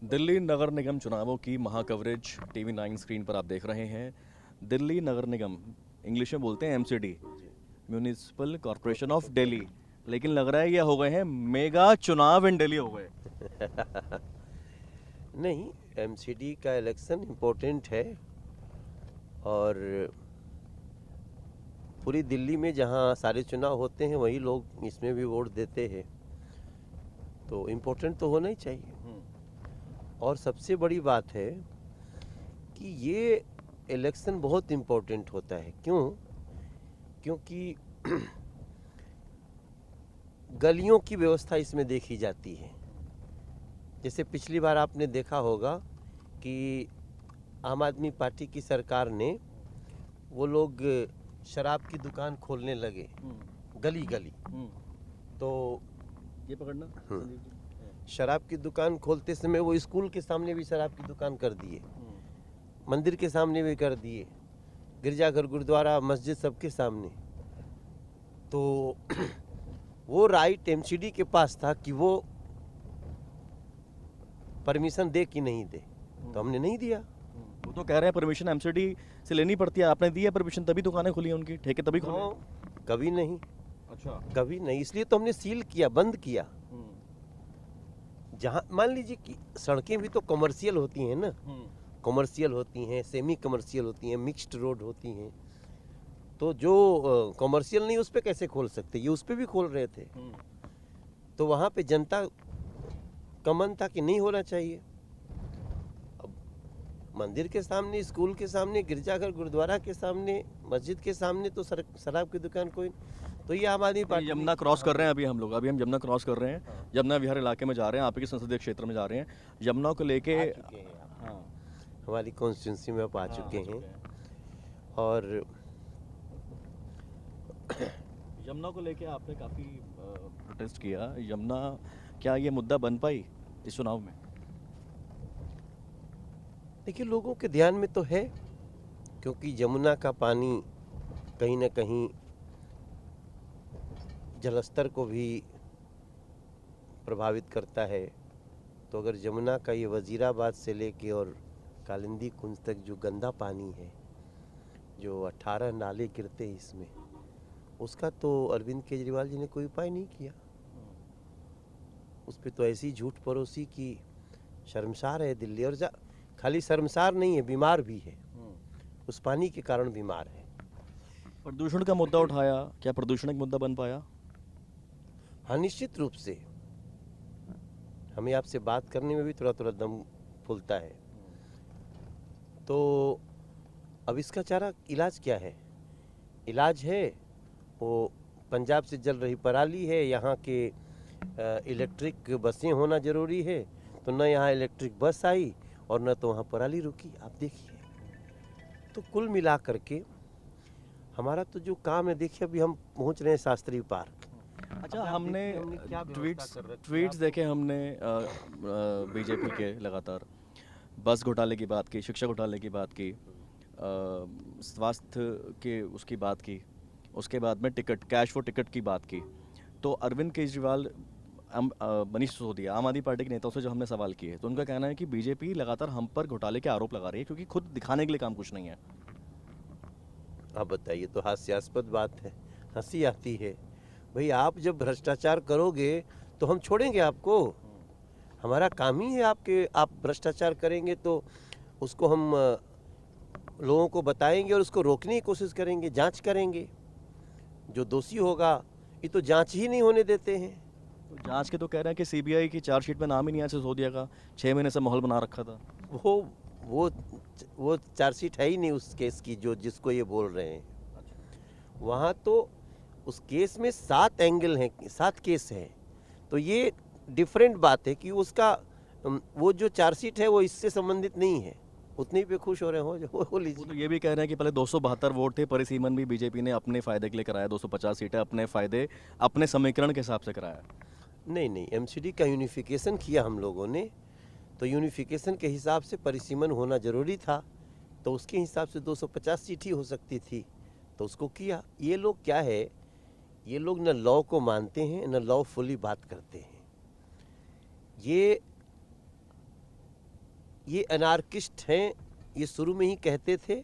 दिल्ली नगर निगम चुनावों की महाकवरेज TV 9 screen पर आप देख रहे हैं। दिल्ली नगर निगम, इंग्लिश में बोलते हैं MCD, municipal corporation of Delhi. लेकिन लग रहा है ये हो गए हैं मेगा चुनाव इन दिल्ली हो गए। नहीं, एमसीडी का इलेक्शन इम्पोर्टेंट है और पूरी दिल्ली में जहां सारे चुनाव होते हैं वही लोग इसमें भी वोट देते हैं, तो इम्पोर्टेंट तो होना ही चाहिए। और सबसे बड़ी बात है कि ये इलेक्शन बहुत इम्पोर्टेंट होता है। क्यों? क्योंकि गलियों की व्यवस्था इसमें देखी जाती है। जैसे पिछली बार आपने देखा होगा कि आम आदमी पार्टी की सरकार ने वो लोग शराब की दुकान खोलने लगे गली गली। तो ये पकड़ना शराब की दुकान खोलते समय वो स्कूल के सामने भी शराब की दुकान कर दिए, मंदिर के सामने भी कर दिए, गिरजाघर, गुरुद्वारा, मस्जिद सबके सामने। तो वो राइट एमसीडी के पास था कि वो परमिशन दे कि नहीं दे, तो हमने नहीं दिया। वो तो कह रहे हैं परमिशन एमसीडी से लेनी पड़ती है, आपने दी है परमिशन तभी दुकानें खुली हैं उनकी, ठेके तभी खुले। कभी नहीं, अच्छा, कभी नहीं, इसलिए तो हमने सील किया, बंद किया। जहाँ मान लीजिए कि सड़कें भी तो कमर्शियल होती हैं ना, कमर्शियल होती हैं, सेमी कमर्शियल होती हैं, मिक्स्ड रोड होती हैं। तो जो कमर्शियल नहीं उस पर कैसे खोल सकते, ये उस पर भी खोल रहे थे। तो वहाँ पे जनता का मन था कि नहीं होना चाहिए। अब मंदिर के सामने, स्कूल के सामने, गिरजाघर, गुरुद्वारा के सामने, मस्जिद के सामने तो शराब की दुकान कोई, तो ये आम आदमी पार्टी। यमुना क्रॉस कर रहे हैं अभी हम यमुना क्रॉस कर रहे हैं, यमुना विहार इलाके में जा रहे हैं, आपके संसदीय क्षेत्र में जा रहे हैं। यमुना को लेके हाँ, हमारी कॉन्स्टिट्यूंसी में आप आ चुके हैं। और यमुना को लेके आपने काफ़ी प्रोटेस्ट किया। यमुना, क्या ये मुद्दा बन पाई इस चुनाव में? देखिए, लोगों के ध्यान में तो है, क्योंकि यमुना का पानी कहीं ना कहीं जलस्तर को भी प्रभावित करता है। तो अगर यमुना का ये वजीराबाद से लेके और कालिंदी कुंज तक जो गंदा पानी है, जो 18 नाले गिरते हैं इसमें, उसका तो अरविंद केजरीवाल जी ने कोई उपाय नहीं किया। उस पर तो ऐसी झूठ परोसी कि शर्मसार है दिल्ली। और खाली शर्मसार नहीं है, बीमार भी है, उस पानी के कारण बीमार है। प्रदूषण का मुद्दा उठाया, क्या प्रदूषण एक मुद्दा बन पाया? हाँ, निश्चित रूप से। हमें आपसे बात करने में भी थोड़ा थोड़ा दम फूलता है। तो अब इसका चारा इलाज क्या है? इलाज है वो पंजाब से जल रही पराली है, यहाँ के इलेक्ट्रिक बसें होना ज़रूरी है। तो न यहाँ इलेक्ट्रिक बस आई और न तो वहाँ पराली रुकी। आप देखिए, तो कुल मिला करके हमारा तो जो काम है, देखिए अभी हम पहुँच रहे हैं शास्त्री पार्क। अच्छा, हमने क्या ट्वीट्स देखे हमने बीजेपी के लगातार। बस घोटाले की बात की, शिक्षा घोटाले की बात की, स्वास्थ्य के उसकी बात की, उसके बाद में टिकट, कैश फॉर टिकट की बात की। तो अरविंद केजरीवाल, मनीष सिसोदिया, आम आदमी पार्टी के नेताओं से जब हमने सवाल किए तो उनका कहना है कि बीजेपी लगातार हम पर घोटाले के आरोप लगा रही है क्योंकि खुद दिखाने के लिए काम कुछ नहीं है। आप बताइए, तो हास्यास्पद बात है, हंसी आती है। भाई, आप जब भ्रष्टाचार करोगे तो हम छोड़ेंगे आपको? हमारा काम ही है आप भ्रष्टाचार करेंगे तो उसको हम लोगों को बताएंगे और उसको रोकने की कोशिश करेंगे, जांच करेंगे। जो दोषी होगा, ये तो जांच ही नहीं होने देते हैं। तो जांच के तो कह रहे हैं कि सीबीआई की चार्जशीट में नाम ही नहीं आया सिसोदिया का, 6 महीने से माहौल बना रखा था। वो चार्जशीट है ही नहीं उस केस की, जो जिसको ये बोल रहे हैं। वहाँ तो उस केस में 7 एंगल हैं, 7 केस हैं। तो ये डिफरेंट बात है कि उसका वो जो चार्जशीट है वो इससे संबंधित नहीं है। उतने पे खुश हो रहे हो जो हो लीजिए। वो तो ये भी कह रहे हैं कि पहले 272 वोट थे, परिसीमन भी बीजेपी ने अपने फायदे के लिए कराया, 250 सीटें अपने फायदे, अपने समीकरण के हिसाब से कराया। नहीं, एमसीडी का यूनिफिकेशन किया हम लोगों ने, तो यूनिफिकेशन के हिसाब से परिसीमन होना ज़रूरी था। तो उसके हिसाब से 250 सीट ही हो सकती थी, तो उसको किया। ये लोग क्या है, ये लोग न लॉ को मानते हैं न लॉ फुली बात करते हैं। ये ये एनार्किस्ट हैं, ये शुरू में ही कहते थे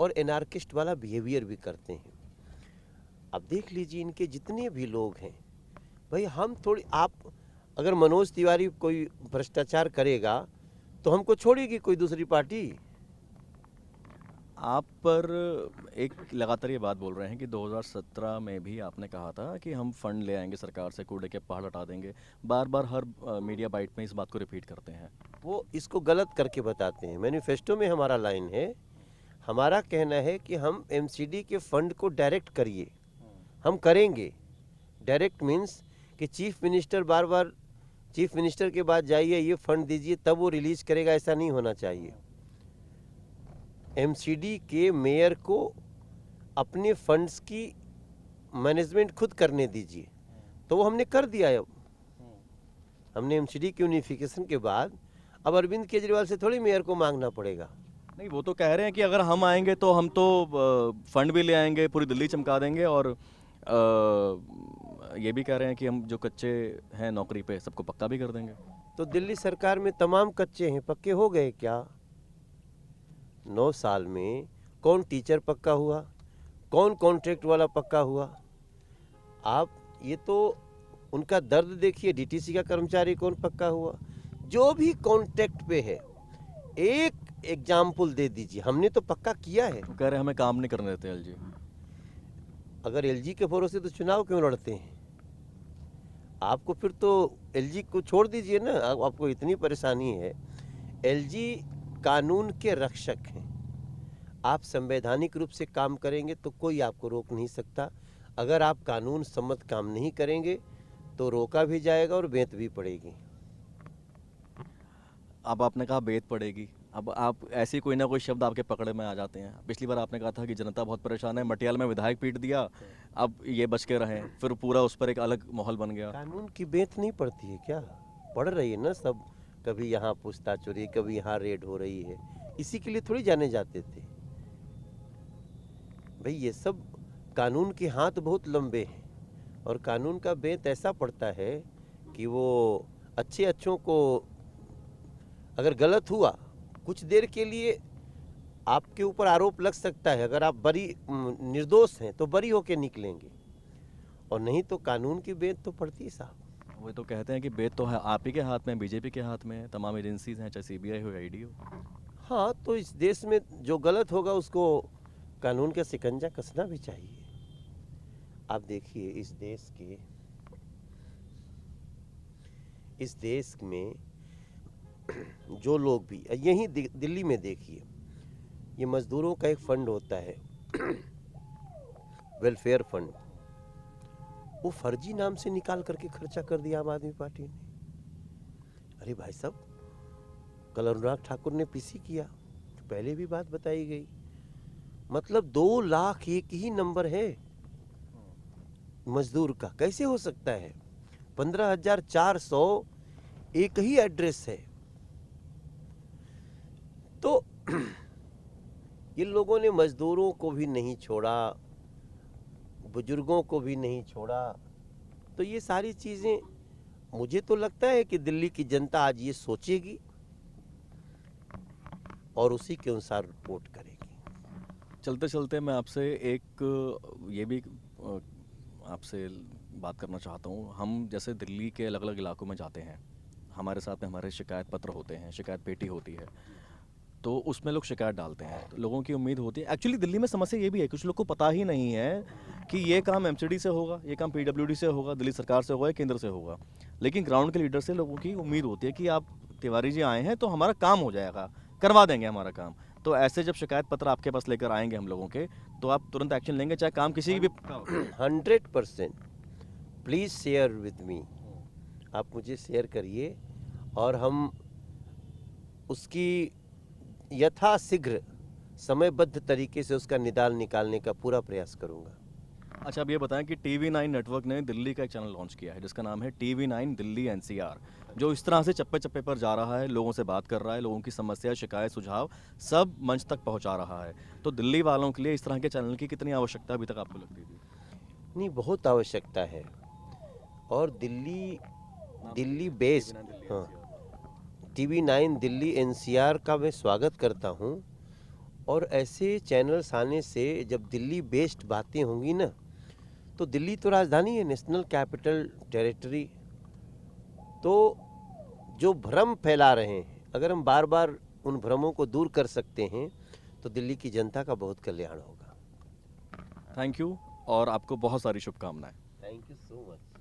और एनार्किस्ट वाला बिहेवियर भी करते हैं। अब देख लीजिए इनके जितने भी लोग हैं, भाई हम थोड़ी, आप अगर मनोज तिवारी कोई भ्रष्टाचार करेगा तो हमको छोड़ेगी कोई दूसरी पार्टी? आप पर एक लगातार ये बात बोल रहे हैं कि 2017 में भी आपने कहा था कि हम फंड ले आएंगे सरकार से, कूड़े के पहाड़ हटा देंगे। बार बार हर मीडिया बाइट में इस बात को रिपीट करते हैं। वो इसको गलत करके बताते हैं। मैनिफेस्टो में हमारा लाइन है, हमारा कहना है कि हम एमसीडी के फंड को डायरेक्ट करिए, हम करेंगे। डायरेक्ट मीन्स कि चीफ मिनिस्टर बार बार चीफ मिनिस्टर के बाद जाइए ये फंड दीजिए तब वो रिलीज करेगा, ऐसा नहीं होना चाहिए। एमसीडी के मेयर को अपने फंड्स की मैनेजमेंट खुद करने दीजिए, तो वो हमने कर दिया है। अब हमने एमसीडी की यूनिफिकेशन के बाद अब अरविंद केजरीवाल से थोड़ी मेयर को मांगना पड़ेगा। नहीं, वो तो कह रहे हैं कि अगर हम आएंगे तो हम तो फंड भी ले आएंगे, पूरी दिल्ली चमका देंगे, और ये भी कह रहे हैं कि हम जो कच्चे हैं नौकरी पे सबको पक्का भी कर देंगे। तो दिल्ली सरकार में तमाम कच्चे हैं, पक्के हो गए क्या? 9 साल में कौन टीचर पक्का हुआ, कौन कॉन्ट्रैक्ट वाला पक्का हुआ? आप ये तो उनका दर्द देखिए, डीटीसी का कर्मचारी कौन पक्का हुआ? जो भी कॉन्ट्रैक्ट पे है एक एग्जाम्पल दे दीजिए, हमने तो पक्का किया है। वो कह रहे हैं हमें काम नहीं करने देते एलजी। अगर एलजी के भरोसे तो चुनाव क्यों लड़ते हैं? आपको फिर तो एलजी को छोड़ दीजिए ना, आपको इतनी परेशानी है। एलजी कानून के रक्षक हैं, आप संवैधानिक रूप से काम करेंगे तो कोई आपको रोक नहीं सकता। अगर आप कानून सम्मत काम नहीं करेंगे तो रोका भी जाएगा और बेंत भी पड़ेगी। अब आपने कहा बेत पड़ेगी, अब आप ऐसे कोई ना कोई शब्द आपके पकड़े में आ जाते हैं। पिछली बार आपने कहा था कि जनता बहुत परेशान है, मटियाला में विधायक पीट दिया, अब ये बच के रहे, फिर पूरा उस पर एक अलग माहौल बन गया। कानून की बेंत नहीं पड़ती है क्या? पड़ रही है ना सब, कभी यहाँ पूछताछ हो रही है, कभी यहाँ रेड हो रही है, इसी के लिए थोड़ी जाने जाते थे भाई। ये सब कानून के हाथ बहुत लंबे हैं और कानून का बेंत ऐसा पड़ता है कि वो अच्छों को, अगर गलत हुआ कुछ देर के लिए आपके ऊपर आरोप लग सकता है, अगर आप बरी निर्दोष हैं तो बरी होके निकलेंगे, और नहीं तो कानून की बेंत तो पड़ती है साहब। वो तो कहते हैं कि बेत तो है आप ही के हाथ में, बीजेपी के हाथ में है, तमाम एजेंसीज हैं, चाहे सीबीआई हो, ईडी हो। हाँ, तो इस देश में जो गलत होगा उसको कानून का शिकंजा कसना भी चाहिए। आप देखिए इस देश में जो लोग भी, यहीं दिल्ली में देखिए, ये मजदूरों का एक फंड होता है वेलफेयर फंड, वो फर्जी नाम से निकाल करके खर्चा कर दिया आम आदमी पार्टी ने। अरे भाई साहब, कल अनुराग ठाकुर ने पीसी किया, तो पहले भी बात बताई गई, मतलब 2 लाख एक ही नंबर है मजदूर का, कैसे हो सकता है? 15,400 एक ही एड्रेस है। तो ये लोगों ने मजदूरों को भी नहीं छोड़ा, बुजुर्गों को भी नहीं छोड़ा। तो ये सारी चीजें, मुझे तो लगता है कि दिल्ली की जनता आज ये सोचेगी और उसी के अनुसार रिपोर्ट करेगी। चलते चलते मैं आपसे एक ये भी आपसे बात करना चाहता हूँ। हम जैसे दिल्ली के अलग अलग इलाकों में जाते हैं, हमारे साथ में हमारे शिकायत पत्र होते हैं, शिकायत पेटी होती है, तो उसमें लोग शिकायत डालते हैं, तो लोगों की उम्मीद होती है। एक्चुअली दिल्ली में समस्या ये भी है, कुछ लोग को पता ही नहीं है कि ये काम एमसीडी से होगा, ये काम पीडब्ल्यूडी से होगा, दिल्ली सरकार से होगा या केंद्र से होगा। लेकिन ग्राउंड के लीडर से लोगों की उम्मीद होती है कि आप तिवारी जी आए हैं तो हमारा काम हो जाएगा, करवा देंगे हमारा काम। तो ऐसे जब शिकायत पत्र आपके पास लेकर आएंगे हम लोगों के, तो आप तुरंत एक्शन लेंगे, चाहे काम किसी की भी 100%। प्लीज़ शेयर विद मी, आप मुझे शेयर करिए और हम उसकी यथाशीघ्र समयबद्ध तरीके से उसका निदान निकालने का पूरा प्रयास करूंगा। अच्छा, अब ये बताएं कि TV9 नेटवर्क ने दिल्ली का एक चैनल लॉन्च किया है जिसका नाम है TV9 दिल्ली NCR, जो इस तरह से चप्पे चप्पे पर जा रहा है, लोगों से बात कर रहा है, लोगों की समस्या, शिकायत, सुझाव सब मंच तक पहुंचा रहा है। तो दिल्ली वालों के लिए इस तरह के चैनल की कितनी आवश्यकता अभी तक आपको लगती थी? नहीं, बहुत आवश्यकता है। और दिल्ली बेस्ड, हाँ, टीवी 9 दिल्ली एनसीआर का मैं स्वागत करता हूं। और ऐसे चैनल्स आने से जब दिल्ली बेस्ड बातें होंगी ना, तो दिल्ली तो राजधानी है, नेशनल कैपिटल टेरिटरी। तो जो भ्रम फैला रहे हैं, अगर हम बार बार उन भ्रमों को दूर कर सकते हैं तो दिल्ली की जनता का बहुत कल्याण होगा। थैंक यू और आपको बहुत सारी शुभकामनाएं। Thank you so much.